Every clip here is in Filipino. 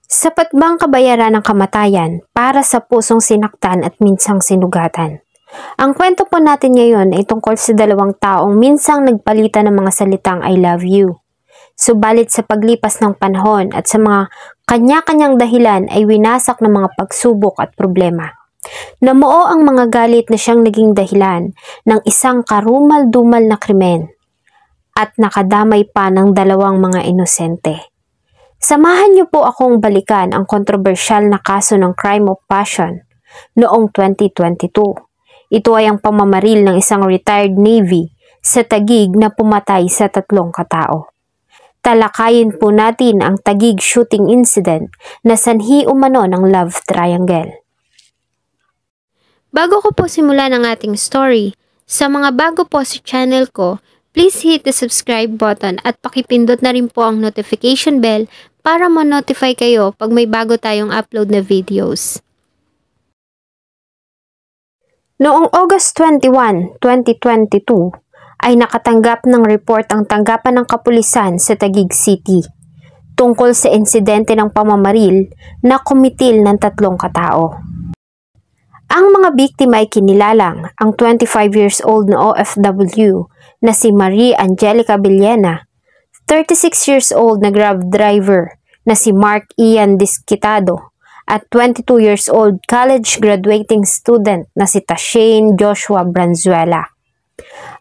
Sapat bang kabayaran ng kamatayan para sa pusong sinaktan at minsang sinugatan? Ang kwento po natin ngayon ay tungkol sa dalawang taong minsang nagpalitan ng mga salitang I love you. Subalit sa paglipas ng panahon at sa mga kanya-kanyang dahilan ay winasak ng mga pagsubok at problema. Namuo ang mga galit na siyang naging dahilan ng isang karumal-dumal na krimen at nakadamay pa ng dalawang mga inosente. Samahan niyo po akong balikan ang kontrobersyal na kaso ng crime of passion noong 2022. Ito ay ang pamamaril ng isang retired Navy sa Taguig na pumatay sa 3 katao. Talakayin po natin ang Taguig shooting incident na sanhi umano ng love triangle. Bago ko po simulan ang ating story, sa mga bago po sa channel ko, please hit the subscribe button at pakipindot na rin po ang notification bell para ma-notify kayo pag may bago tayong upload na videos. Noong August 21, 2022, ay nakatanggap ng report ang tanggapan ng kapulisan sa Taguig City tungkol sa insidente ng pamamaril na kumitil ng 3 katao. Ang mga biktima ay kinilalang ang 25 years old na OFW na si Marie Angelica Villena, 36 years old na Grab driver na si Mark Ian Disquitado, at 22 years old college graduating student na si Tashane Joshua Branzuela.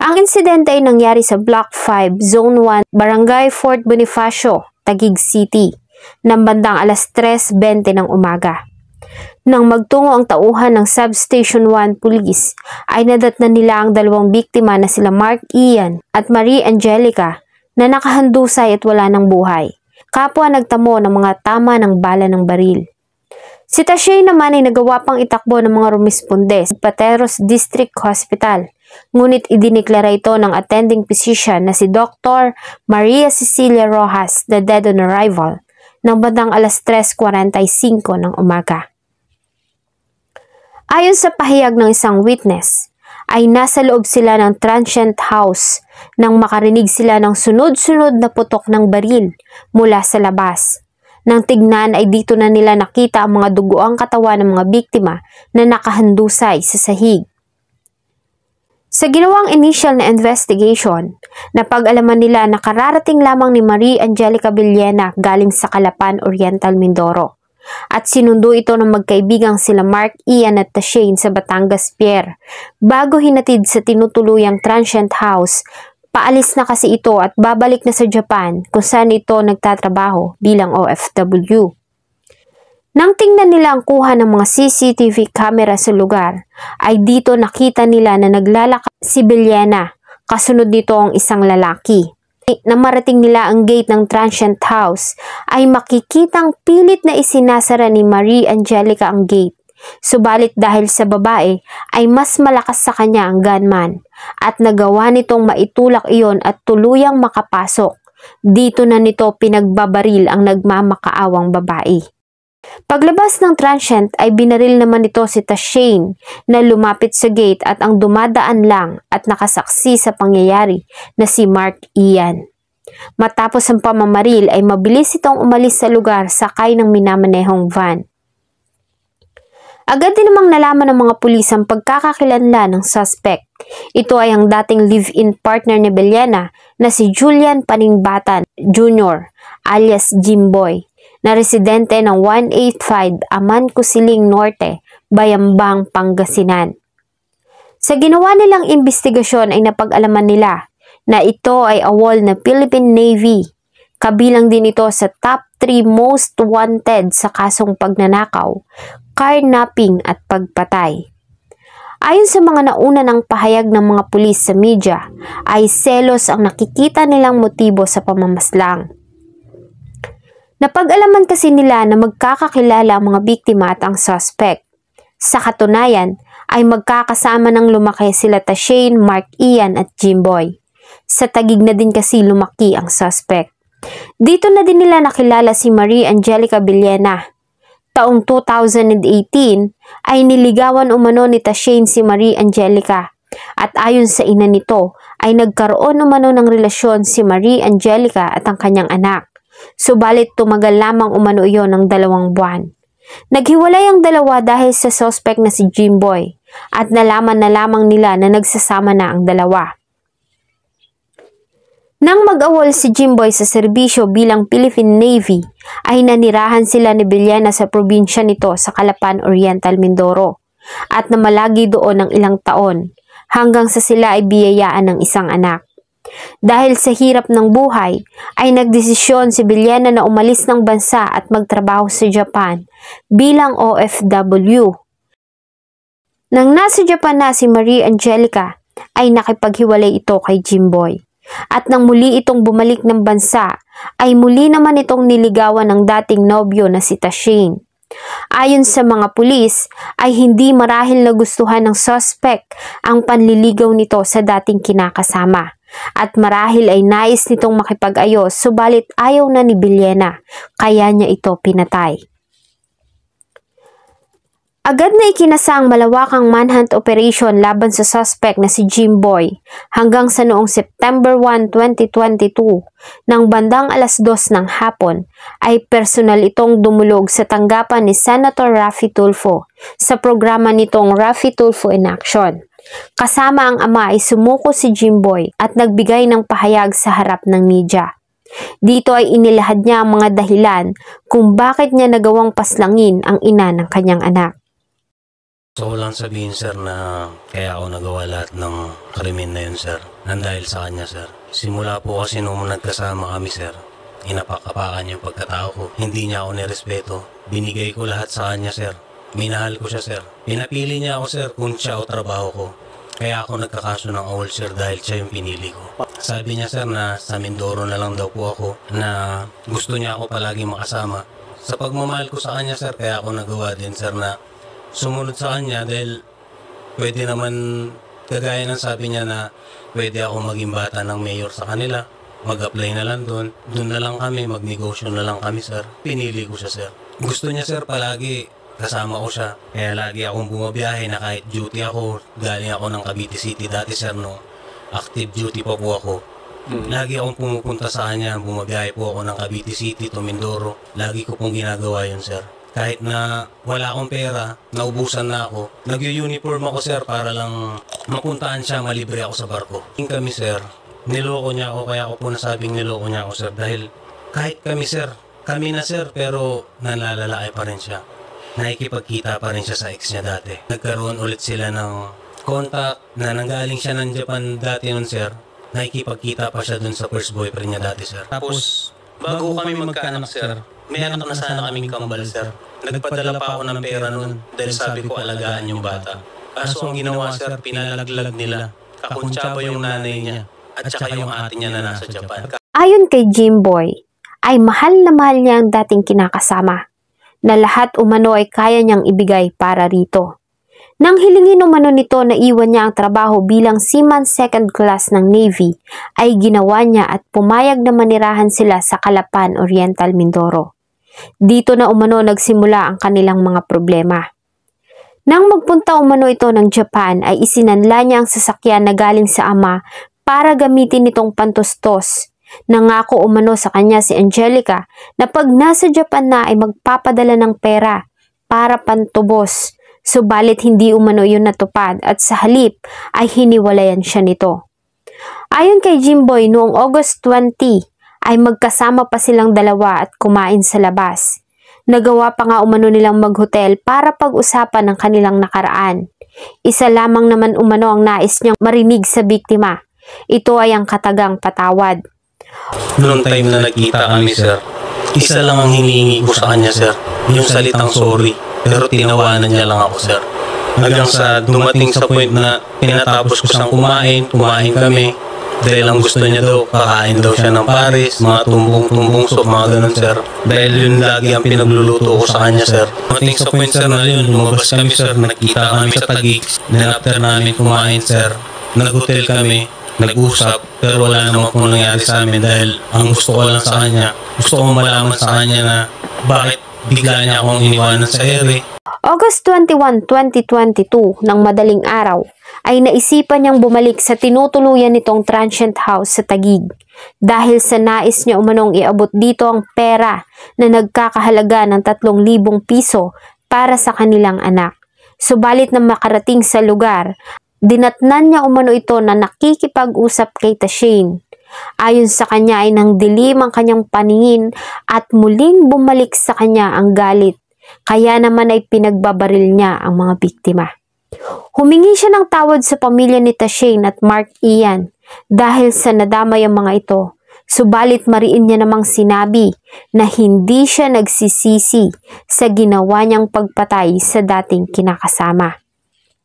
Ang insidente ay nangyari sa Block 5, Zone 1, Barangay Fort Bonifacio, Taguig City, ng bandang alas 3:20 ng umaga. Nang magtungo ang tauhan ng Substation 1 Police, ay nadatnan nila ang dalawang biktima na sila Mark Ian at Marie Angelica na nakahandusay at wala ng buhay. Kapwa nagtamo ng mga tama ng bala ng baril. Si Tashane naman ay nagawa pang itakbo ng mga rumisponde sa Pateros District Hospital, ngunit idiniklara ito ng attending physician na si Dr. Maria Cecilia Rojas na dead on arrival ng bandang alas 3:45 ng umaga. Ayon sa pahayag ng isang witness, ay nasa loob sila ng transient house nang makarinig sila ng sunod-sunod na putok ng baril mula sa labas. Nang tignan ay dito na nila nakita ang mga dugoang katawan ng mga biktima na nakahandusay sa sahig. Sa ginawang initial na investigation, napag-alaman nila na kararating lamang ni Marie Angelica Villena galing sa Calapan Oriental, Mindoro. At sinundo ito ng magkaibigang sila Mark Ian at Tashane sa Batangas Pier bago hinatid sa tinutuluyang transient house. Paalis na kasi ito at babalik na sa Japan kung saan ito nagtatrabaho bilang OFW. Nang tingnan nila ang kuha ng mga CCTV camera sa lugar, ay dito nakita nila na naglalakad si Villena, kasunod nito ang isang lalaki. Na marating nila ang gate ng transient house, ay makikitang pilit na isinasara ni Marie Angelica ang gate. Subalit dahil sa babae, ay mas malakas sa kanya ang gunman at nagawa nitong maitulak iyon at tuluyang makapasok. Dito na nito pinagbabaril ang nagmamakaawang babae. Paglabas ng transient ay binaril naman nito si Tashane na lumapit sa gate at ang dumadaan lang at nakasaksi sa pangyayari na si Mark Ian. Matapos ang pamamaril ay mabilis itong umalis sa lugar sakay ng minamanehong van. Agad din namang nalaman ng mga pulis ang pagkakakilanlan ng suspect. Ito ay ang dating live-in partner ni Villena na si Julian Paningbatan Jr. alias Jimboy, na residente ng 185 Amanco Siling Norte, Bayambang, Pangasinan. Sa ginawa nilang investigasyon ay napag-alaman nila na ito ay awol na Philippine Navy. Kabilang din ito sa top 3 most wanted sa kasong pagnanakaw, carnapping at pagpatay. Ayon sa mga nauna ng pahayag ng mga pulis sa media, ay selos ang nakikita nilang motibo sa pamamaslang. Napag-alaman kasi nila na magkakakilala ang mga biktima at ang suspect. Sa katunayan, ay magkakasama ng lumaki sila Tashane, Mark Ian at Jimboy. Sa Taguig na din kasi lumaki ang suspect. Dito na din nila nakilala si Marie Angelica Villena. Taong 2018 ay niligawan umano ni Tashane si Marie Angelica at ayon sa ina nito ay nagkaroon umano ng relasyon si Marie Angelica at ang kanyang anak. Subalit tumagal lamang umano iyon ng 2 buwan. Naghiwalay ang dalawa dahil sa suspect na si Jimboy at nalaman na lamang nila na nagsasama na ang dalawa. Nang mag-awol si Jimboy sa serbisyo bilang Philippine Navy, ay nanirahan sila ni Villena sa probinsya nito sa Calapan Oriental, Mindoro at namalagi doon ng ilang taon hanggang sa sila ay biyayaan ng isang anak. Dahil sa hirap ng buhay, ay nagdesisyon si Villena na umalis ng bansa at magtrabaho sa Japan bilang OFW. Nang nasa Japan na si Marie Angelica, ay nakipaghiwalay ito kay Jimboy. At nang muli itong bumalik ng bansa, ay muli naman itong niligawan ng dating nobyo na si Tashane. Ayon sa mga pulis, ay hindi marahil nagustuhan ng suspect ang panliligaw nito sa dating kinakasama. At marahil ay nais nitong makipag-ayos, subalit ayaw na ni Villena, kaya niya ito pinatay. Agad na ikinasa ang malawakang manhunt operation laban sa suspect na si Jimboy hanggang sa noong September 1, 2022, nang bandang 2:00 ng hapon, ay personal itong dumulog sa tanggapan ni Senator Raffy Tulfo sa programa nitong Raffy Tulfo in Action. Kasama ang ama ay sumuko si Jimboy at nagbigay ng pahayag sa harap ng media. Dito ay inilahad niya ang mga dahilan kung bakit niya nagawang paslangin ang ina ng kanyang anak. So lang sabihin sir na kaya ako nagawa lahat ng krimen na yun sir, nandahil sa kanya sir. Simula po kasi nung nagkasama kami sir, inapakapakan yung pagkatao ko. Hindi niya ako nirespeto, binigay ko lahat sa kanya sir. Minahal ko siya sir. Pinapili niya ako sir kung siya o trabaho ko. Kaya ako nagkakaso ng awol sir dahil siya yung pinili ko. Sabi niya sir na sa Mindoro na lang daw po ako, na gusto niya ako palagi makasama. Sa pagmamahal ko sa kanya sir, kaya ako nagawa din sir na sumunod sa kanya dahil pwede naman, kagaya ng sabi niya na pwede ako maging bata ng mayor sa kanila. Mag-apply na lang doon. Doon na lang kami, magnegosyo na lang kami sir. Pinili ko siya sir. Gusto niya sir palagi kasama ko siya. Kaya lagi akong bumabiyahe na kahit duty ako, galing ako ng Cavite City dati sir, no, active duty pa po ako. Lagi akong pumupunta sa kanya, bumabiyahe po ako ng Cavite City to Mindoro. Lagi ko pong ginagawa yun sir. Kahit na wala akong pera, naubusan na ako, nag-uniform ako sir para lang mapuntaan siya, malibre ako sa barko. Kami sir, niloko niya ako, kaya ako po nasabing niloko niya ako sir, dahil kahit kami sir, kami na sir, pero nalalaki pa rin siya. Nakikipagkita pa rin siya sa ex niya dati. Nagkaroon ulit sila ng contact na nanggaling siya ng Japan dati nun sir. Nakikipagkita pa siya dun sa first boyfriend niya dati sir. Tapos, bago kami magkaanak sir, may anak na sana kaming kambal sir. Nagpadala pa ako ng pera nun dahil sabi ko alagaan yung bata. Kaso ang ginawa sir, pinalaglag nila. Kakuntsaba yung nanay niya at saka yung ate niya na nasa Japan. Ayon kay Jimboy, ay mahal na mahal niya ang dating kinakasama, na lahat umano ay kaya niyang ibigay para rito. Nang hilingin umano nito na iwan niya ang trabaho bilang seaman second class ng Navy, ay ginawa niya at pumayag na manirahan sila sa Calapan Oriental, Mindoro. Dito na umano nagsimula ang kanilang mga problema. Nang magpunta umano ito ng Japan, ay isinanla niya ang sasakyan na galing sa ama para gamitin itong pantustos. Nangako umano sa kanya si Angelica na pag nasa Japan na ay magpapadala ng pera para pantubos. Subalit hindi umano yun natupad at sa halip ay hiniwalayan siya nito. Ayon kay Jimboy, noong August 20 ay magkasama pa silang dalawa at kumain sa labas. Nagawa pa nga umano nilang maghotel para pag-usapan ng kanilang nakaraan. Isa lamang naman umano ang nais niyang marinig sa biktima. Ito ay ang katagang patawad. Noong time na nagkita kami sir, isa lang ang hinihingi ko sa kanya sir, yung salitang sorry. Pero tinawanan niya lang ako sir. Hanggang sa dumating sa point na pinatapos ko siyang kumain kami. Dahil ang gusto niya daw, kakain daw siya ng Paris, mga tumbong-tumbong soup, mga ganun sir. Dahil yun lagi ang pinagluluto ko sa kanya sir. Dumating sa point sir na yun, lumabas kami sir, nakita kami sa Taguig. Then after namin kumain sir, nag-hotel kami, nag-usap, pero wala naman pong nangyari sa amin dahil ang gusto ko lang sa kanya, gusto ko malaman sa kanya na bakit bigla niya akong iniwanan sa ere. August 21, 2022, ng madaling araw, ay naisipan niyang bumalik sa tinutuluyan nitong transient house sa Taguig. dahil sa nais niya umanong iabot dito ang pera na nagkakahalaga ng 3,000 piso para sa kanilang anak. Subalit na makarating sa lugar, dinatnan niya umano ito na nakikipag-usap kay Tashane. Ayon sa kanya ay nang dilim ang kanyang paningin at muling bumalik sa kanya ang galit. Kaya naman ay pinagbabaril niya ang mga biktima. Humingi siya ng tawad sa pamilya ni Tashane at Mark Ian dahil sa nadamay ang mga ito. Subalit mariin niya namang sinabi na hindi siya nagsisisi sa ginawa niyang pagpatay sa dating kinakasama.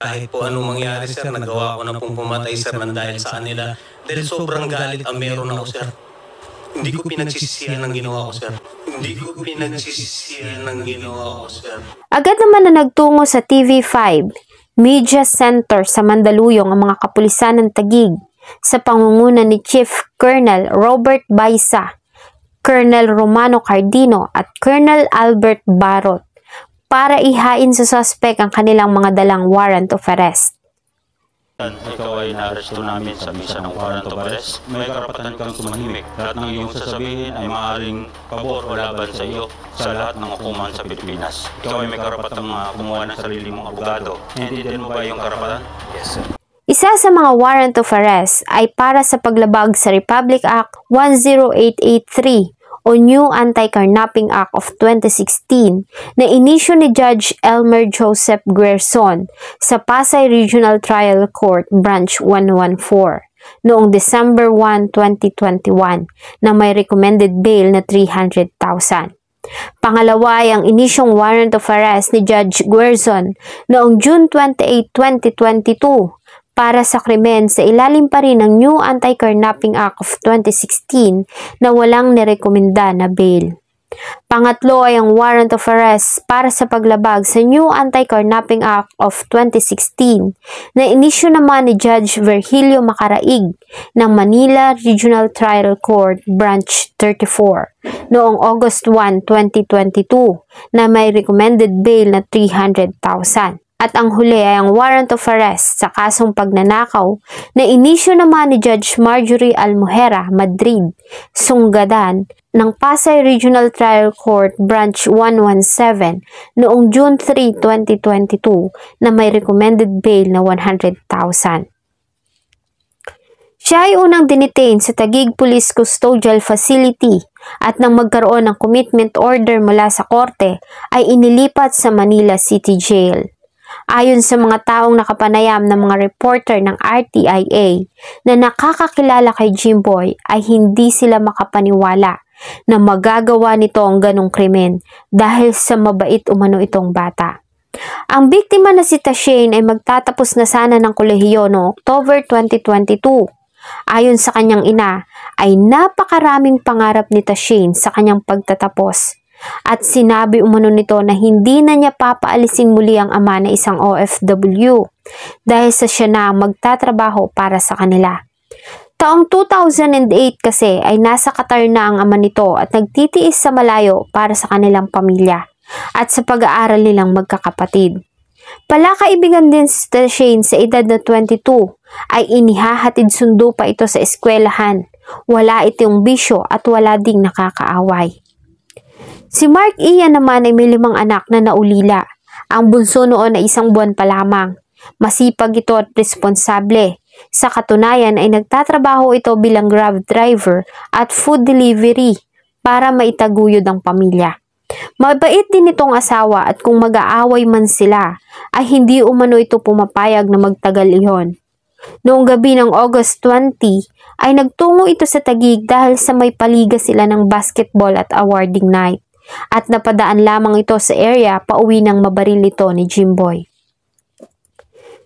Kahit po anong mangyari sir, nagawa ko na pong pumatay sir ng dahil sa kanila. Dahil sobrang galit ang meron ako sir. Hindi ko pinagsisisihan ng ginawa ko sir. Hindi ko pinagsisisihan ng ginawa ko sir. Agad naman na nagtungo sa TV5 Media Center sa Mandaluyong ang mga kapulisan ng Taguig sa pangunguna ni Chief Colonel Robert Baisa, Colonel Romano Cardino at Colonel Albert Barot para ihain sa suspect ang kanilang mga dalang warrant of arrest. Ikaw ay na-arresto namin sa misa ng warrant of arrest. May karapatan kang tumahimik. Lahat ng iyong sasabihin ay maaaring pabor o laban sa iyo sa lahat ng hukuman sa Pilipinas. Ikaw ay may karapatang kumuha ng sarili mong abogado. Naintindihan mo ba iyong karapatan? Yes sir. Isa sa mga warrant of arrest ay para sa paglabag sa Republic Act 10883 o New Anti-Carnapping Act of 2016 na inisyu ni Judge Elmer Joseph Guerson sa Pasay Regional Trial Court Branch 114 noong December 1, 2021 na may recommended bail na 300,000. Pangalawa ay ang inisyong warrant of arrest ni Judge Guerson noong June 28, 2022 para sa krimen sa ilalim pa rin ng New Anti-Carnapping Act of 2016 na walang nirekomenda na bail. Pangatlo ay ang warrant of arrest para sa paglabag sa New Anti-Carnapping Act of 2016 na inisyu naman ni Judge Virgilio Macaraig ng Manila Regional Trial Court Branch 34 noong August 1, 2022 na may recommended bail na 300,000. At ang huli ay ang warrant of arrest sa kasong pagnanakaw na inisyu naman ni Judge Marjorie Almuhera, Madrid, Sunggadan ng Pasay Regional Trial Court Branch 117 noong June 3, 2022 na may recommended bail na 100,000. Siya ay unang dinitain sa Taguig Police Custodial Facility at nang magkaroon ng commitment order mula sa korte ay inilipat sa Manila City Jail. Ayon sa mga taong nakapanayam ng mga reporter ng RTIA na nakakakilala kay Jimboy ay hindi sila makapaniwala na magagawa nito ang ganong krimen dahil sa mabait umano itong bata. Ang biktima na si Tashane ay magtatapos na sana ng kolehiyo noong October 2022. Ayon sa kanyang ina ay napakaraming pangarap ni Tashane sa kanyang pagtatapos. At sinabi umano nito na hindi na niya papaalisin muli ang ama na isang OFW dahil sa siya na magtatrabaho para sa kanila. Taong 2008 kasi ay nasa Qatar na ang ama nito at nagtitiis sa malayo para sa kanilang pamilya at sa pag-aaral nilang magkakapatid. Palakaibigan din si Tashane sa edad na 22 ay inihahatid sundo pa ito sa eskwelahan. Wala itong bisyo at wala ding nakakaaway. Si Mark Ian naman ay may 5 anak na naulila. Ang bunso noon ay 1 buwan pa lamang. Masipag ito at responsable. Sa katunayan ay nagtatrabaho ito bilang Grab driver at food delivery para maitaguyod ang pamilya. Mabait din itong asawa at kung mag-aaway man sila ay hindi umano ito pumapayag na magtagal iyon. Noong gabi ng August 20 ay nagtungo ito sa Taguig dahil sa may paliga sila ng basketball at awarding night. At napadaan lamang ito sa area pauwi ng mabaril ito ni Jimboy.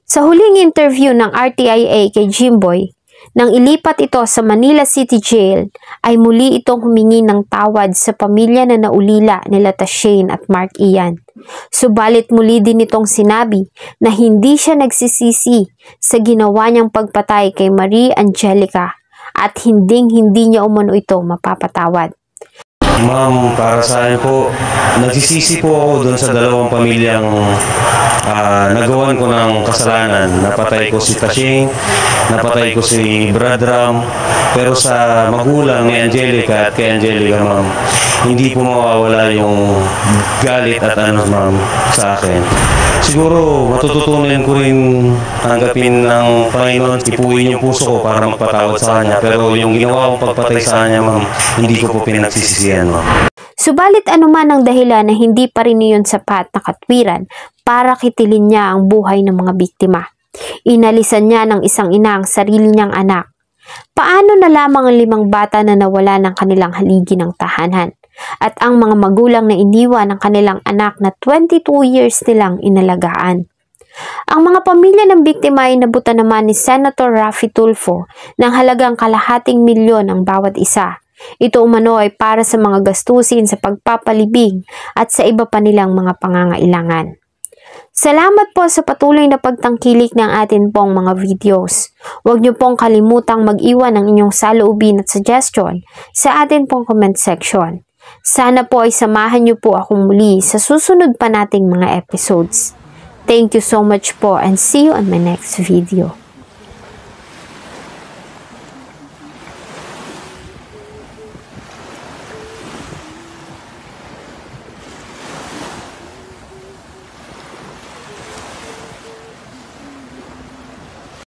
Sa huling interview ng RTIA kay Jimboy, nang ilipat ito sa Manila City Jail, ay muli itong humingi ng tawad sa pamilya na naulila nila Tashane at Mark Ian. Subalit muli din itong sinabi na hindi siya nagsisisi sa ginawa niyang pagpatay kay Marie Angelica at hindi niya umano ito mapapatawad. Ma'am, para sa akin po, nagsisisi po ako doon sa 2 pamilyang nagawan ko ng kasalanan. Napatay ko si Tashane napatay ko si Brad Ram. Pero sa magulang ni Angelica at kay Angelica, ma'am, hindi po mawawala yung galit at ano, ma'am, sa akin. Siguro matututunan ko rin tanggapin ng Panginoon, ipuin yung puso ko para magpatawad sa kanya. Pero yung ginawa kong pagpatay sa kanya, ma'am, hindi ko po pinagsisisihan, ma'am. Subalit anuman ang dahilan na hindi pa rin iyon sapat na katwiran para kitilin niya ang buhay ng mga biktima. Inalisan niya ng isang ina ang sarili niyang anak. Paano na lamang ang 5 bata na nawala ng kanilang haligi ng tahanan? At ang mga magulang na iniwan ng kanilang anak na 22 years nilang inalagaan. Ang mga pamilya ng biktima ay nabutan naman ni Senator Raffy Tulfo ng halagang ₱250,000 ang bawat isa. Ito umano ay para sa mga gastusin sa pagpapalibing at sa iba pa nilang mga pangangailangan. Salamat po sa patuloy na pagtangkilik ng atin pong mga videos. Huwag niyo pong kalimutang mag-iwan ng inyong saloobin at suggestion sa atin pong comment section. Sana po ay samahan niyo po akong muli sa susunod pa nating mga episodes. Thank you so much po and see you on my next video.